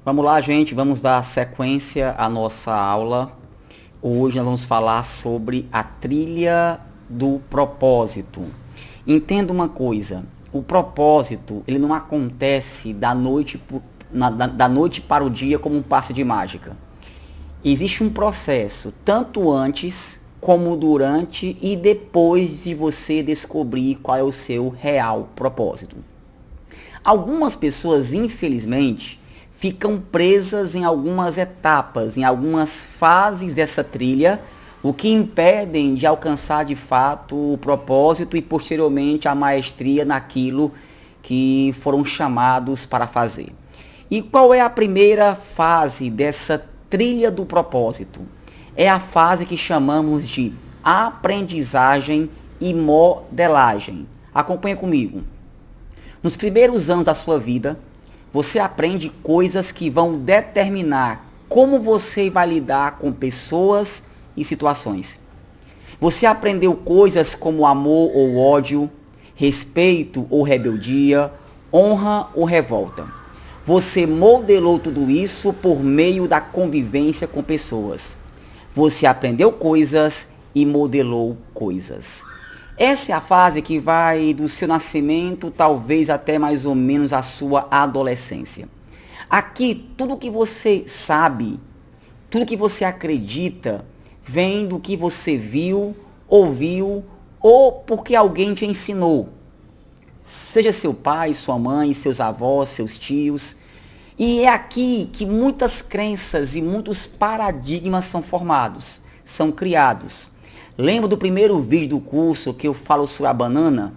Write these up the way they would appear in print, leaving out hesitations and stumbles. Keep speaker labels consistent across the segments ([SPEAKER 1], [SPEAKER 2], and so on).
[SPEAKER 1] Vamos lá, gente, vamos dar sequência à nossa aula. Hoje nós vamos falar sobre a trilha do propósito. Entenda uma coisa, o propósito ele não acontece da noite para o dia como um passe de mágica. Existe um processo, tanto antes como durante e depois de você descobrir qual é o seu real propósito. Algumas pessoas, infelizmente, ficam presas em algumas etapas, em algumas fases dessa trilha, o que impedem de alcançar de fato o propósito e posteriormente a maestria naquilo que foram chamados para fazer. E qual é a primeira fase dessa trilha do propósito? É a fase que chamamos de aprendizagem e modelagem. Acompanha comigo. Nos primeiros anos da sua vida, você aprende coisas que vão determinar como você vai lidar com pessoas e situações. Você aprendeu coisas como amor ou ódio, respeito ou rebeldia, honra ou revolta. Você modelou tudo isso por meio da convivência com pessoas. Você aprendeu coisas e modelou coisas. Essa é a fase que vai do seu nascimento, talvez até mais ou menos a sua adolescência. Aqui, tudo que você sabe, tudo que você acredita, vem do que você viu, ouviu ou porque alguém te ensinou. Seja seu pai, sua mãe, seus avós, seus tios. E é aqui que muitas crenças e muitos paradigmas são formados, são criados. Lembra do primeiro vídeo do curso que eu falo sobre a banana?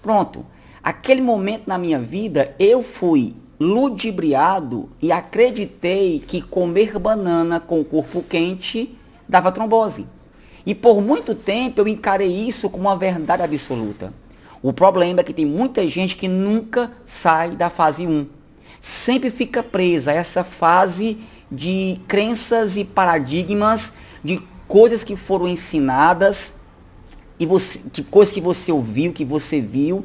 [SPEAKER 1] Pronto, aquele momento na minha vida eu fui ludibriado e acreditei que comer banana com o corpo quente dava trombose. E por muito tempo eu encarei isso como uma verdade absoluta. O problema é que tem muita gente que nunca sai da fase 1. Sempre fica presa a essa fase de crenças e paradigmas, de coisas que foram ensinadas, coisas que você ouviu, que você viu,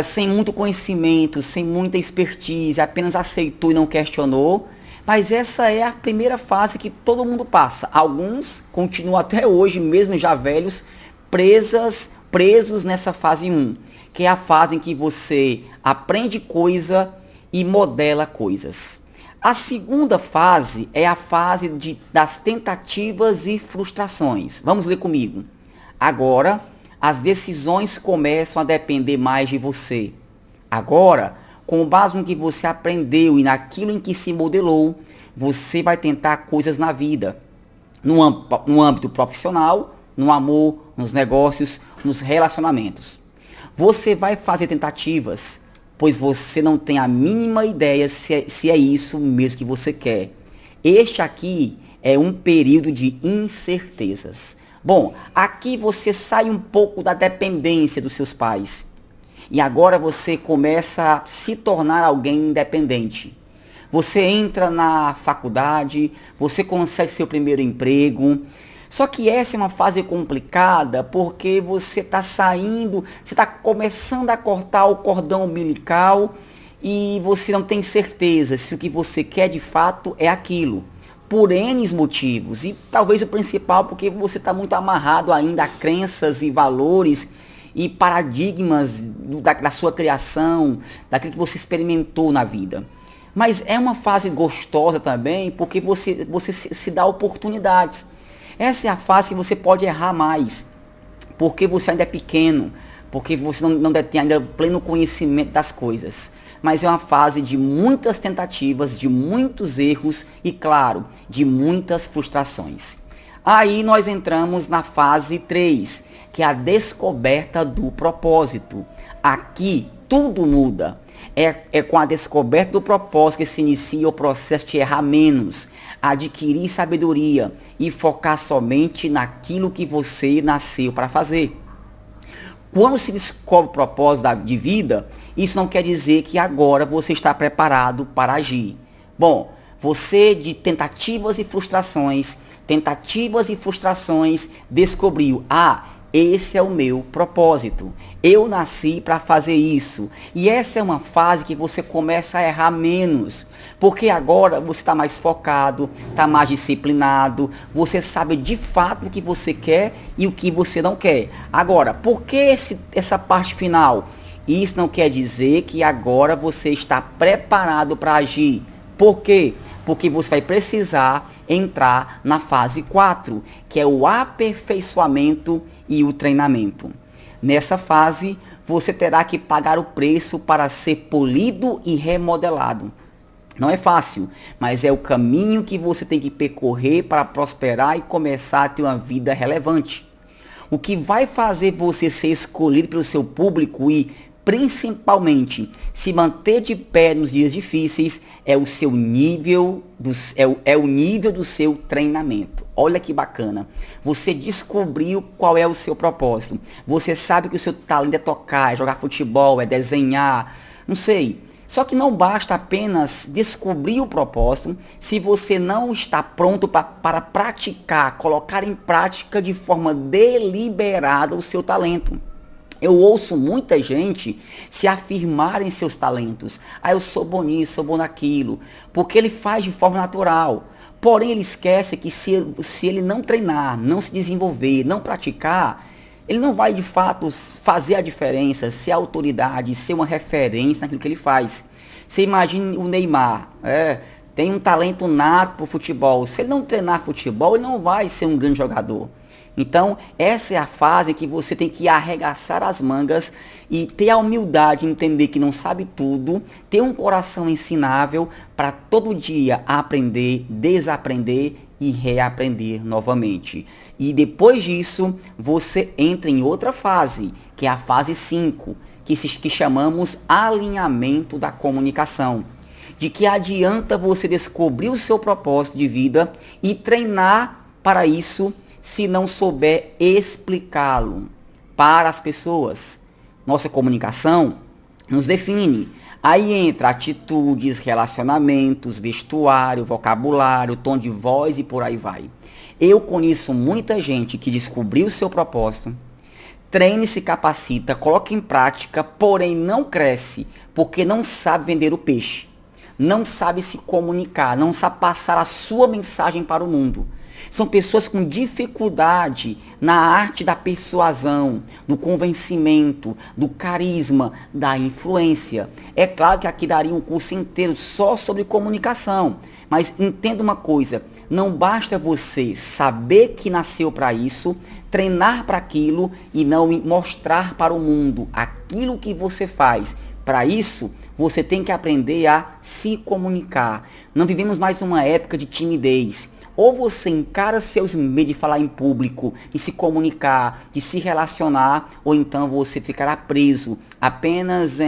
[SPEAKER 1] sem muito conhecimento, sem muita expertise, apenas aceitou e não questionou. Mas essa é a primeira fase que todo mundo passa. Alguns continuam até hoje, mesmo já velhos, presos nessa fase 1, que é a fase em que você aprende coisa e modela coisas. A segunda fase é a fase das tentativas e frustrações. Vamos ler comigo. Agora, as decisões começam a depender mais de você. Agora, com base no que você aprendeu e naquilo em que se modelou, você vai tentar coisas na vida. No âmbito profissional, no amor, nos negócios, nos relacionamentos. Você vai fazer tentativas, pois você não tem a mínima ideia se é isso mesmo que você quer. Este aqui é um período de incertezas. Bom, aqui você sai um pouco da dependência dos seus pais. E agora você começa a se tornar alguém independente. Você entra na faculdade, você consegue seu primeiro emprego. Só que essa é uma fase complicada porque você está saindo, você está começando a cortar o cordão umbilical e você não tem certeza se o que você quer de fato é aquilo. Por N motivos. E talvez o principal porque você está muito amarrado ainda a crenças e valores e paradigmas da sua criação, daquilo que você experimentou na vida. Mas é uma fase gostosa também porque você se dá oportunidades. Essa é a fase que você pode errar mais, porque você ainda é pequeno, porque você não detém ainda pleno conhecimento das coisas. Mas é uma fase de muitas tentativas, de muitos erros e, claro, de muitas frustrações. Aí nós entramos na fase 3, que é a descoberta do propósito. Aqui tudo muda. É com a descoberta do propósito que se inicia o processo de errar menos, adquirir sabedoria e focar somente naquilo que você nasceu para fazer. Quando se descobre o propósito de vida, isso não quer dizer que agora você está preparado para agir. Bom, você de tentativas e frustrações, descobriu, esse é o meu propósito. Eu nasci para fazer isso. E essa é uma fase que você começa a errar menos. Porque agora você está mais focado, está mais disciplinado, você sabe de fato o que você quer e o que você não quer. Agora, por que essa parte final? Isso não quer dizer que agora você está preparado para agir. Por quê? Porque você vai precisar entrar na fase 4, que é o aperfeiçoamento e o treinamento. Nessa fase, você terá que pagar o preço para ser polido e remodelado. Não é fácil, mas é o caminho que você tem que percorrer para prosperar e começar a ter uma vida relevante. O que vai fazer você ser escolhido pelo seu público e, principalmente, se manter de pé nos dias difíceis é o seu nível o nível do seu treinamento. Olha que bacana. Você descobriu qual é o seu propósito. Você sabe que o seu talento é tocar, é jogar futebol, é desenhar, não sei. Só que não basta apenas descobrir o propósito se você não está pronto para praticar, colocar em prática de forma deliberada o seu talento. Eu ouço muita gente se afirmar em seus talentos. Eu sou bom nisso, sou bom naquilo. Porque ele faz de forma natural. Porém, ele esquece que se ele não treinar, não se desenvolver, não praticar, ele não vai de fato fazer a diferença, ser autoridade, ser uma referência naquilo que ele faz. Você imagine o Neymar, tem um talento nato para o futebol. Se ele não treinar futebol, ele não vai ser um grande jogador. Então, essa é a fase que você tem que arregaçar as mangas e ter a humildade de entender que não sabe tudo, ter um coração ensinável para todo dia aprender, desaprender e reaprender novamente. E depois disso, você entra em outra fase, que é a fase 5, que chamamos alinhamento da comunicação. De que adianta você descobrir o seu propósito de vida e treinar para isso se não souber explicá-lo para as pessoas. Nossa comunicação nos define. Aí entra atitudes, relacionamentos, vestuário, vocabulário, tom de voz e por aí vai. Eu conheço muita gente que descobriu o seu propósito, treina e se capacita, coloca em prática, porém não cresce porque não sabe vender o peixe, não sabe se comunicar, não sabe passar a sua mensagem para o mundo. São pessoas com dificuldade na arte da persuasão, do convencimento, do carisma, da influência. É claro que aqui daria um curso inteiro só sobre comunicação. Mas entenda uma coisa, não basta você saber que nasceu para isso, treinar para aquilo e não mostrar para o mundo aquilo que você faz. Para isso, você tem que aprender a se comunicar. Não vivemos mais numa época de timidez. Ou você encara seus medos de falar em público, de se comunicar, de se relacionar, ou então você ficará preso apenas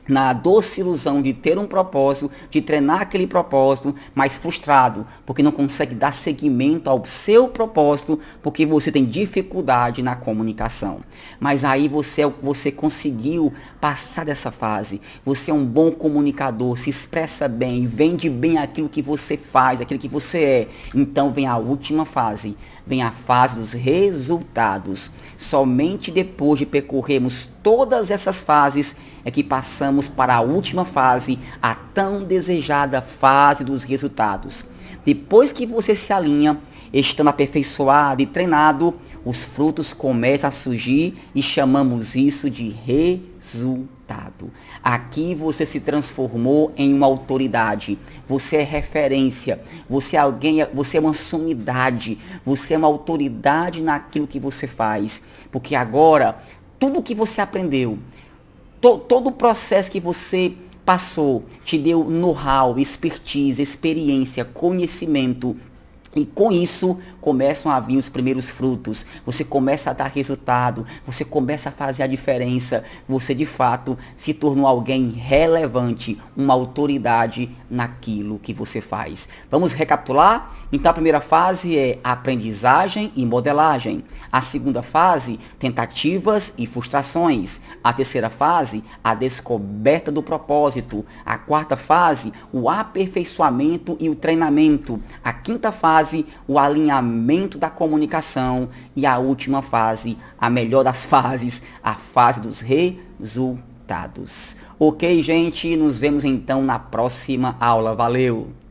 [SPEAKER 1] na doce ilusão de ter um propósito, de treinar aquele propósito, mas frustrado, porque não consegue dar seguimento ao seu propósito, porque você tem dificuldade na comunicação. Mas aí você conseguiu passar dessa fase. Você é um bom comunicador, se expressa bem, vende bem aquilo que você faz, aquilo que você é. Então vem a última fase. Vem a fase dos resultados. Somente depois de percorrermos todas essas fases é que passamos para a última fase, a tão desejada fase dos resultados. Depois que você se alinha, estando aperfeiçoado e treinado, os frutos começam a surgir e chamamos isso de resultado. Aqui você se transformou em uma autoridade, você é referência, você é uma sumidade, você é uma autoridade naquilo que você faz, porque agora tudo que você aprendeu, todo o processo que você passou, te deu know-how, expertise, experiência, conhecimento. E com isso começam a vir os primeiros frutos, você começa a dar resultado, você começa a fazer a diferença, você de fato se tornou alguém relevante, uma autoridade naquilo que você faz. Vamos recapitular? Então a primeira fase é aprendizagem e modelagem. A segunda fase, tentativas e frustrações. A terceira fase, a descoberta do propósito. A quarta fase, o aperfeiçoamento e o treinamento. A quinta fase, o alinhamento da comunicação. E a última fase, a melhor das fases, a fase dos resultados. conectados. Ok, gente? Nos vemos então na próxima aula. Valeu!